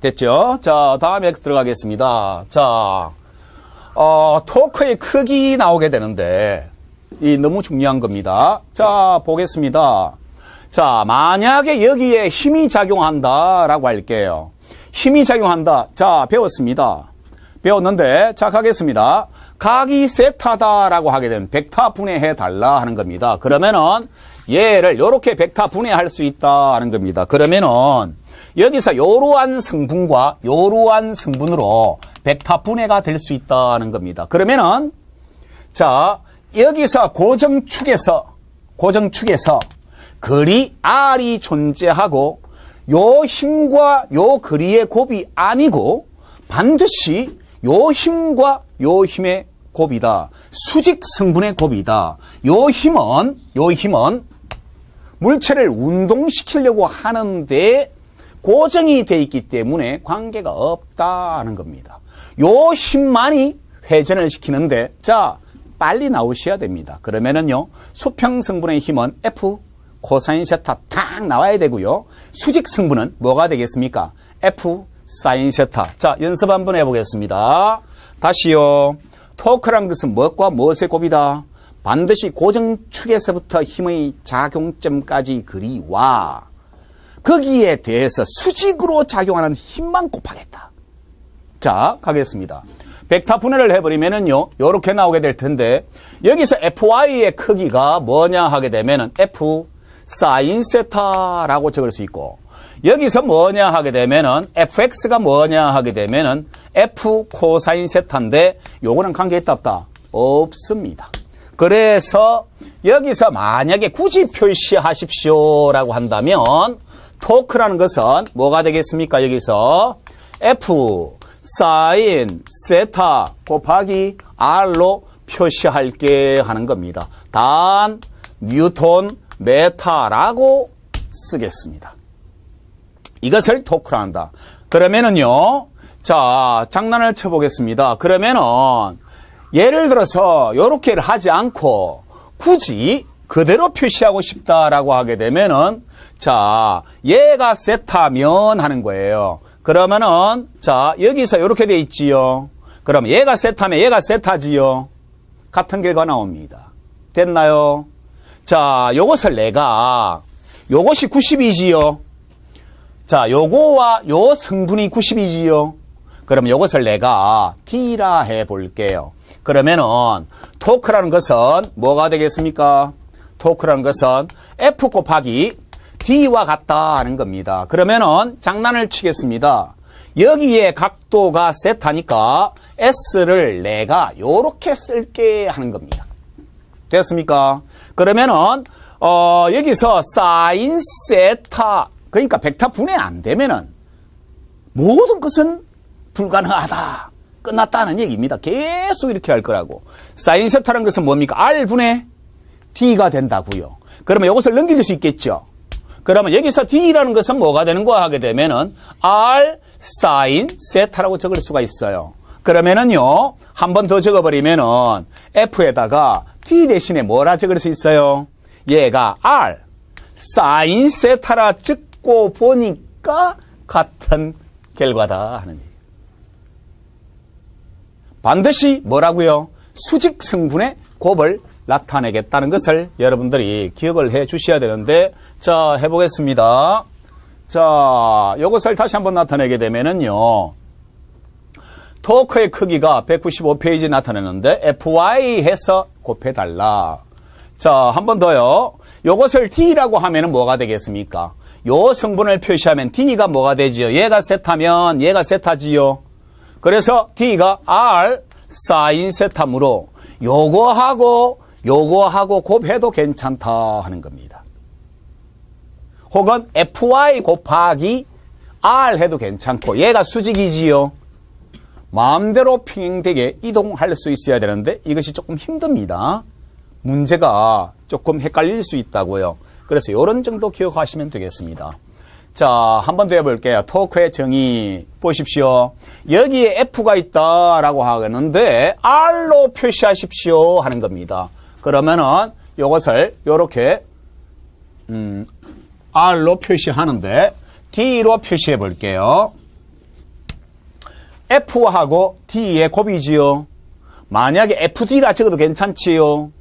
됐죠? 자, 다음에 들어가겠습니다. 자, 토크의 크기 나오게 되는데, 이 너무 중요한 겁니다. 자, 보겠습니다. 자, 만약에 여기에 힘이 작용한다라고 할게요. 힘이 작용한다. 자, 배웠습니다. 배웠는데, 자, 가겠습니다. 각이 세타다라고 하게 되면 벡터 분해해 달라 하는 겁니다. 그러면은 얘를 요렇게 벡터 분해할 수 있다 하는 겁니다. 그러면은 여기서 요러한 성분과 요러한 성분으로 벡터 분해가 될 수 있다는 겁니다. 그러면은 자, 여기서 고정축에서 거리 R이 존재하고 요 힘과 요 거리의 곱이 아니고 반드시 요 힘과 요 힘의 곱이다. 수직 성분의 곱이다. 요 힘은 물체를 운동시키려고 하는데 고정이 돼 있기 때문에 관계가 없다는 겁니다. 요 힘만이 회전을 시키는데, 자, 빨리 나오셔야 됩니다. 그러면은요, 수평 성분의 힘은 F 코사인 세타 탁 나와야 되고요. 수직 성분은 뭐가 되겠습니까? F 사인 세타. 자, 연습 한번 해보겠습니다. 다시요. 토크란 것은 무엇과 무엇의 곱이다? 반드시 고정축에서부터 힘의 작용점까지 그리와 거기에 대해서 수직으로 작용하는 힘만 곱하겠다. 자, 가겠습니다. 벡터 분해를 해버리면은요, 요렇게 나오게 될 텐데, 여기서 FY의 크기가 뭐냐 하게 되면은 F 사인 세타라고 적을 수 있고, 여기서 뭐냐 하게 되면은 FX가 뭐냐 하게 되면은 F 코사인 세타인데, 요거는 관계 있다 없다? 없습니다. 그래서 여기서 만약에 굳이 표시하십시오라고 한다면 토크라는 것은 뭐가 되겠습니까? 여기서 F 사인 세타 곱하기 R로 표시할게 하는 겁니다. 단 뉴턴 메타라고 쓰겠습니다. 이것을 토크라 한다. 그러면은요, 자, 장난을 쳐보겠습니다. 그러면은 예를 들어서 요렇게를 하지 않고 굳이 그대로 표시하고 싶다라고 하게 되면은, 자, 얘가 세타면 하는 거예요. 그러면은, 자, 여기서 요렇게 돼 있지요. 그럼 얘가 세타면 얘가 세타지요. 같은 결과 나옵니다. 됐나요? 자, 요것을 내가, 요것이 90이지요. 자, 요거와 요 성분이 90이지요. 그럼 요것을 내가 T라 해 볼게요. 그러면은 토크라는 것은 뭐가 되겠습니까? 토크라는 것은 F 곱하기 D와 같다 하는 겁니다. 그러면은 장난을 치겠습니다. 여기에 각도가 세타니까 S를 내가 요렇게 쓸게 하는 겁니다. 됐습니까? 그러면은 여기서 사인 세타, 그러니까 벡터 분해 안 되면은 모든 것은 불가능하다. 끝났다는 얘기입니다. 계속 이렇게 할 거라고. 사인 세타라는 것은 뭡니까? R분의 D가 된다고요. 그러면 이것을 넘길 수 있겠죠. 그러면 여기서 D라는 것은 뭐가 되는 거야 하게 되면은 R 사인 세타라고 적을 수가 있어요. 그러면은요, 한 번 더 적어버리면은 F에다가 D 대신에 뭐라 적을 수 있어요? 얘가 R 사인 세타라 적고 보니까 같은 결과다 하는 얘기예요. 반드시 뭐라고요? 수직 성분의 곱을 나타내겠다는 것을 여러분들이 기억을 해 주셔야 되는데, 자, 해보겠습니다. 자, 요것을 다시 한번 나타내게 되면은요, 토크의 크기가 195페이지 나타내는데 FY 해서 곱해달라. 자, 한 번 더요. 요것을 D라고 하면은 뭐가 되겠습니까? 요 성분을 표시하면 D가 뭐가 되지요? 얘가 세타면 얘가 세타지요. 그래서 D가 R 사인 세타므로 요거하고 곱해도 괜찮다 하는 겁니다. 혹은 FY 곱하기 R 해도 괜찮고 얘가 수직이지요. 마음대로 평행되게 이동할 수 있어야 되는데 이것이 조금 힘듭니다. 문제가 조금 헷갈릴 수 있다고요. 그래서 이런 정도 기억하시면 되겠습니다. 자, 한 번 더 해볼게요. 토크의 정의 보십시오. 여기에 F가 있다라고 하는데 R로 표시하십시오 하는 겁니다. 그러면은 이것을 이렇게 R로 표시하는데 D로 표시해 볼게요. F하고 D의 곱이지요. 만약에 FD라 적어도 괜찮지요.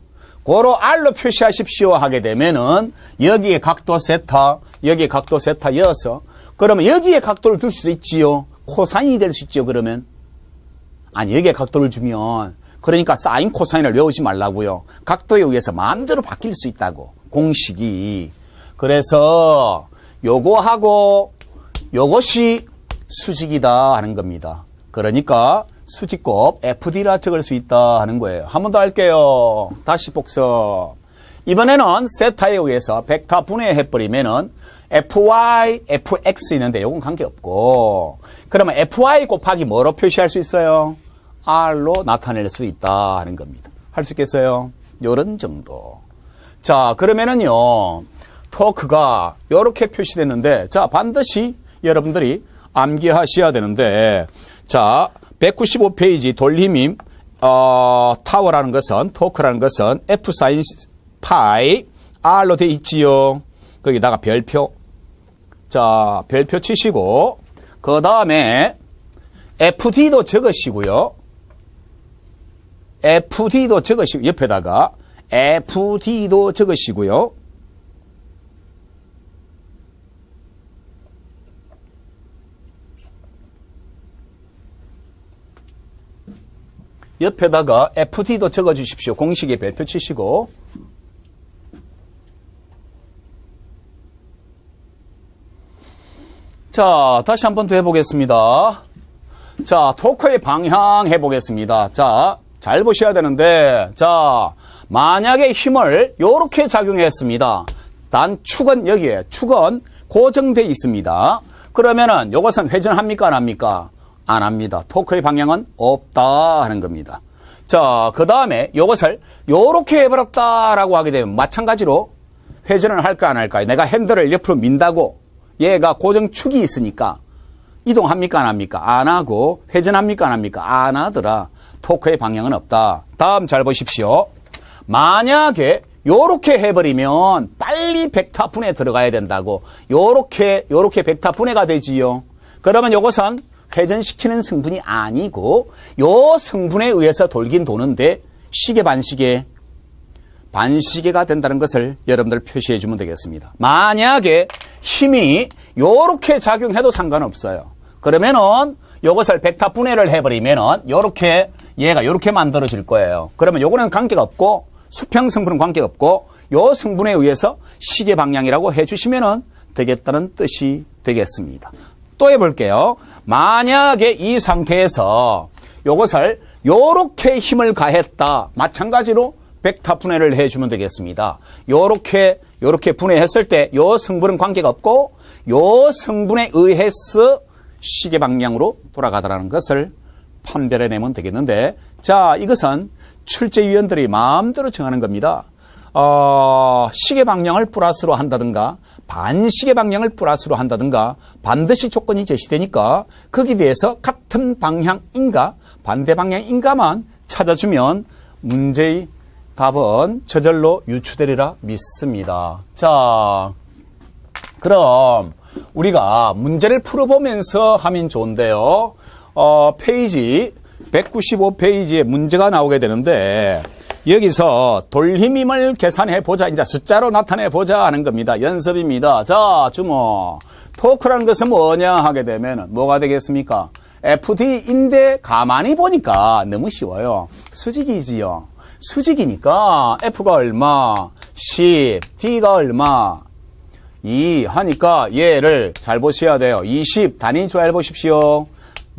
고로 R로 표시하십시오 하게 되면은 여기에 각도 세타, 여기에 각도 세타여서 그러면 여기에 각도를 둘 수도 있지요. 코사인이 될 수 있지요. 그러면 아니 여기에 각도를 주면 그러니까 사인 코사인을 외우지 말라고요. 각도에 의해서 마음대로 바뀔 수 있다고 공식이. 그래서 요거하고 요것이 수직이다 하는 겁니다. 그러니까 수직곱 FD라 적을 수 있다 하는 거예요. 한 번 더 할게요. 다시 복습. 이번에는 세타에 의해서 벡터 분해해버리면은 FY, FX 있는데 요건 관계없고 그러면 FY 곱하기 뭐로 표시할 수 있어요? R로 나타낼 수 있다 하는 겁니다. 할 수 있겠어요? 요런 정도. 자, 그러면은요, 토크가 요렇게 표시됐는데, 자, 반드시 여러분들이 암기하셔야 되는데, 자, 195페이지 돌림임, 타워라는 것은, 토크라는 것은 F 사인 파이 R로 돼 있지요. 거기다가 별표. 자, 별표 치시고, 그 다음에 FD도 적으시고요. FD도 적으시고, 옆에다가 FD도 적으시고요. 옆에다가 FD도 적어주십시오. 공식에 별표 치시고. 자, 다시 한 번 더 해보겠습니다. 자, 토크의 방향 해보겠습니다. 자, 잘 보셔야 되는데, 자, 만약에 힘을 요렇게 작용했습니다. 단 축은 여기에, 축은 고정되어 있습니다. 그러면은 요것은 회전합니까? 안 합니까? 안 합니다. 토크의 방향은 없다 하는 겁니다. 자, 그 다음에 요것을 요렇게 해버렸다라고 하게 되면 마찬가지로 회전을 할까 안 할까요? 내가 핸들을 옆으로 민다고 얘가 고정축이 있으니까 이동합니까? 안 합니까? 안 하고 회전합니까? 안 합니까? 안 하더라. 토크의 방향은 없다. 다음 잘 보십시오. 만약에 요렇게 해버리면 빨리 벡터 분해 들어가야 된다고. 요렇게 벡터 분해가 되지요. 그러면 요것은 회전시키는 성분이 아니고 요 성분에 의해서 돌긴 도는데 시계 반시계가 된다는 것을 여러분들 표시해 주면 되겠습니다. 만약에 힘이 요렇게 작용해도 상관없어요. 그러면은 요것을 벡터 분해를 해버리면은 요렇게 얘가 요렇게 만들어질 거예요. 그러면 요거는 관계가 없고 수평 성분은 관계가 없고 요 성분에 의해서 시계 방향이라고 해주시면은 되겠다는 뜻이 되겠습니다. 또 해볼게요. 만약에 이 상태에서 요것을 요렇게 힘을 가했다. 마찬가지로 벡터 분해를 해주면 되겠습니다. 요렇게 분해했을 때 요 성분은 관계가 없고 요 성분에 의해서 시계 방향으로 돌아가더라는 것을 판별해내면 되겠는데, 자, 이것은 출제위원들이 마음대로 정하는 겁니다. 시계 방향을 플러스로 한다든가 반시계 방향을 플러스로 한다든가 반드시 조건이 제시되니까 거기에 대해서 같은 방향인가 반대 방향인가만 찾아주면 문제의 답은 저절로 유추되리라 믿습니다. 자, 그럼 우리가 문제를 풀어보면서 하면 좋은데요. 페이지 195페이지에 문제가 나오게 되는데 여기서 돌림임을 계산해보자. 이제 숫자로 나타내보자 하는 겁니다. 연습입니다. 자, 주목. 토크라는 것은 뭐냐 하게 되면 뭐가 되겠습니까? FD인데 가만히 보니까 너무 쉬워요. 수직이지요. 수직이니까 F가 얼마, 10, D가 얼마, 2 하니까 얘를 잘 보셔야 돼요. 20 단위 잘 보십시오.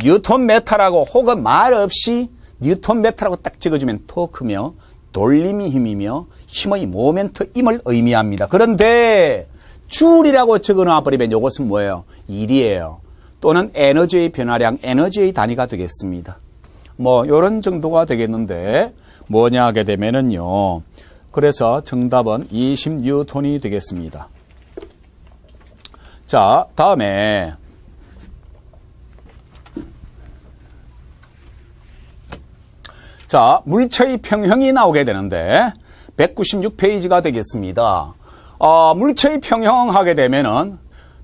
뉴턴메타라고 혹은 말 없이 뉴턴메타라고 딱 찍어주면 토크며 돌림이 힘이며 힘의 모멘트임을 의미합니다. 그런데 줄이라고 적어놔버리면 이것은 뭐예요? 1이에요. 또는 에너지의 변화량, 에너지의 단위가 되겠습니다. 뭐 이런 정도가 되겠는데 뭐냐 하게 되면은요. 그래서 정답은 20뉴턴이 되겠습니다. 자, 다음에 자, 물체의 평형이 나오게 되는데 196페이지가 되겠습니다. 물체의 평형 하게 되면은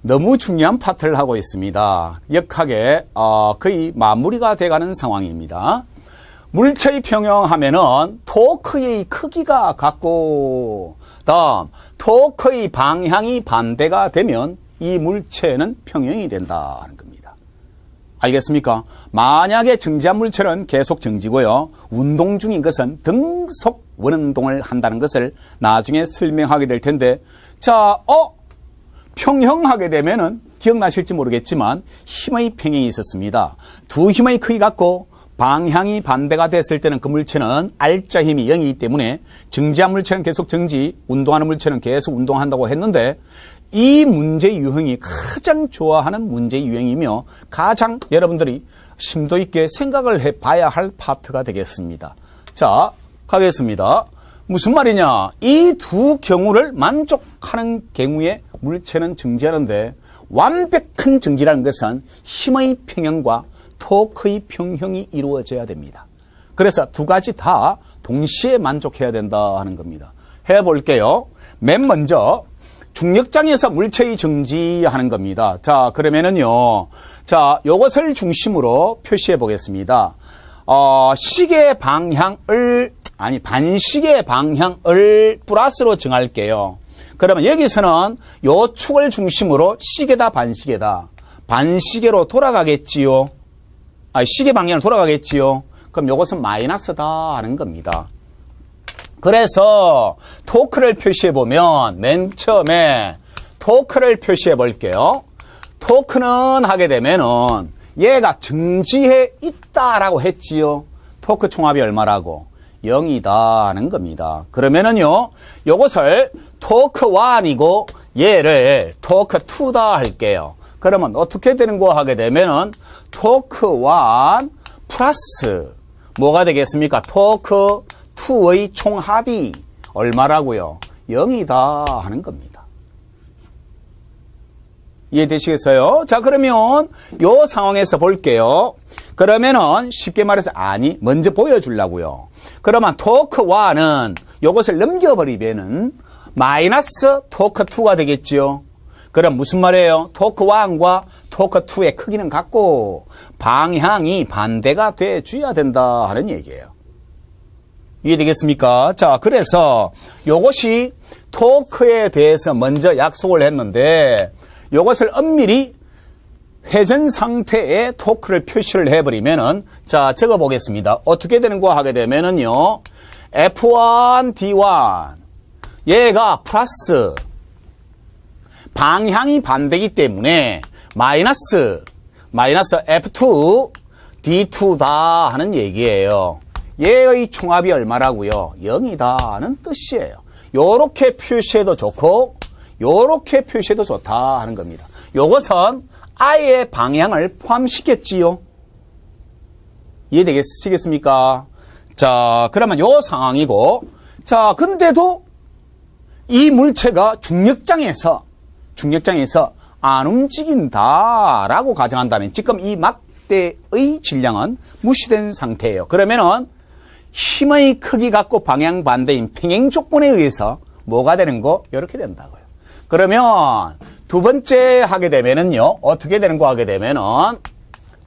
너무 중요한 파트를 하고 있습니다. 역학의 거의 마무리가 돼가는 상황입니다. 물체의 평형하면은 토크의 크기가 같고, 다음 토크의 방향이 반대가 되면 이 물체는 평형이 된다는 겁니다. 알겠습니까? 만약에 정지한 물체는 계속 정지고요, 운동 중인 것은 등속 원운동을 한다는 것을 나중에 설명하게 될 텐데, 자, 평형하게 되면은 기억나실지 모르겠지만 힘의 평형이 있었습니다. 두 힘의 크기 같고 방향이 반대가 됐을 때는 그 물체는 R자 힘이 0이기 때문에 정지한 물체는 계속 정지, 운동하는 물체는 계속 운동한다고 했는데, 이 문제 유형이 가장 좋아하는 문제 유형이며 가장 여러분들이 심도 있게 생각을 해봐야 할 파트가 되겠습니다. 자, 가겠습니다. 무슨 말이냐? 이 두 경우를 만족하는 경우에 물체는 정지하는데, 완벽한 정지라는 것은 힘의 평형과 토크의 평형이 이루어져야 됩니다. 그래서 두 가지 다 동시에 만족해야 된다 하는 겁니다. 해볼게요. 맨 먼저 중력장에서 물체의 정지하는 겁니다. 자, 그러면은요, 자, 요것을 중심으로 표시해 보겠습니다. 시계 방향을, 아니, 반시계 방향을 플러스로 정할게요. 그러면 여기서는 요 축을 중심으로 시계다, 반시계다. 반시계로 돌아가겠지요. 시계 방향으로 돌아가겠지요. 그럼 요것은 마이너스다 하는 겁니다. 그래서 토크를 표시해 보면 맨 처음에 토크를 표시해 볼게요. 토크는 하게 되면은 얘가 정지해 있다라고 했지요. 토크 총합이 얼마라고? 0이다 하는 겁니다. 그러면은요, 요것을 토크 1이고 얘를 토크 2다 할게요. 그러면 어떻게 되는 거 하게 되면은 토크 1 플러스 뭐가 되겠습니까? 토크 2의 총합이 얼마라고요? 0이다 하는 겁니다. 이해되시겠어요? 자, 그러면 요 상황에서 볼게요. 그러면은 쉽게 말해서, 아니, 먼저 보여주려고요. 그러면 토크 1은 요것을 넘겨버리면은 마이너스 토크 2가 되겠지요. 그럼 무슨 말이에요? 토크 1과 토크 2의 크기는 같고 방향이 반대가 돼줘야 된다 하는 얘기예요. 이해되겠습니까? 자, 그래서 요것이 토크에 대해서 먼저 약속을 했는데, 요것을 엄밀히 회전 상태의 토크를 표시를 해버리면은, 자, 적어 보겠습니다. 어떻게 되는 거 하게 되면은요, F1, D1, 얘가 플러스, 방향이 반대이기 때문에 마이너스 F2, D2다 하는 얘기예요. 얘의 총합이 얼마라고요? 0이다는 뜻이에요. 요렇게 표시해도 좋고 요렇게 표시해도 좋다 하는 겁니다. 요것은 아예 방향을 포함시켰지요. 이해되시겠습니까? 자, 그러면 요 상황이고, 자, 근데도 이 물체가 중력장에서 안 움직인다라고 가정한다면 지금 이 막대의 질량은 무시된 상태예요. 그러면은 힘의 크기 갖고 방향 반대인 평행 조건에 의해서 뭐가 되는 거? 이렇게 된다고요. 그러면 두 번째 하게 되면은요, 어떻게 되는 거 하게 되면은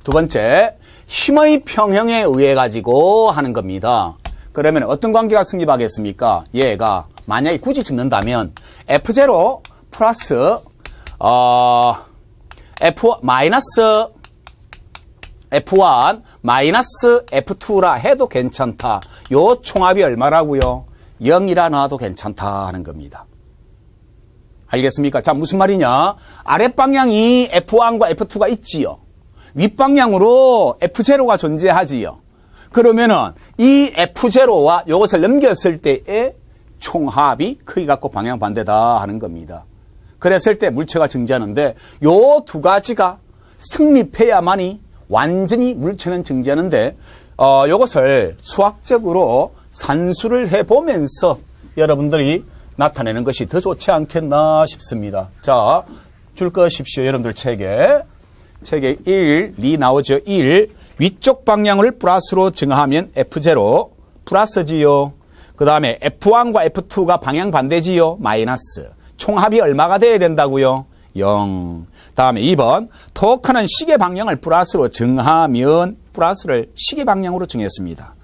두 번째 힘의 평형에 의해 가지고 하는 겁니다. 그러면 어떤 관계가 성립하겠습니까? 얘가 만약에 굳이 적는다면 F0 플러스 F1 마이너스 F2라 해도 괜찮다. 요 총합이 얼마라고요? 0이라 놔도 괜찮다 하는 겁니다. 알겠습니까? 자, 무슨 말이냐? 아랫방향이 F1과 F2가 있지요. 윗방향으로 F0가 존재하지요. 그러면은 이 F0와 이것을 넘겼을 때의 총합이 크기 갖고 방향 반대다 하는 겁니다. 그랬을 때 물체가 정지하는데 요 두 가지가 성립해야만이 완전히 물체는 정지하는데, 요것을 수학적으로 산수를 해보면서 여러분들이 나타내는 것이 더 좋지 않겠나 싶습니다. 자, 줄 것입시오. 여러분들 책에 1, 2 나오죠. 1, 위쪽 방향을 플러스로 정하면 F0 플러스지요. 그 다음에 F1과 F2가 방향 반대지요. 마이너스. 총합이 얼마가 돼야 된다고요? 0. 다음에 2번. 토크는 시계 방향을 플러스로 정하면 플러스를 시계 방향으로 정했습니다.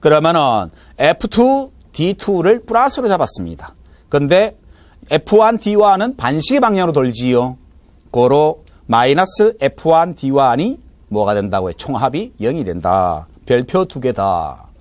그러면은 F2, D2를 플러스로 잡았습니다. 근데 F1, D1은 반시계 방향으로 돌지요. 고로 마이너스 F1, D1이 뭐가 된다고요? 총합이 0이 된다. 별표 2개다.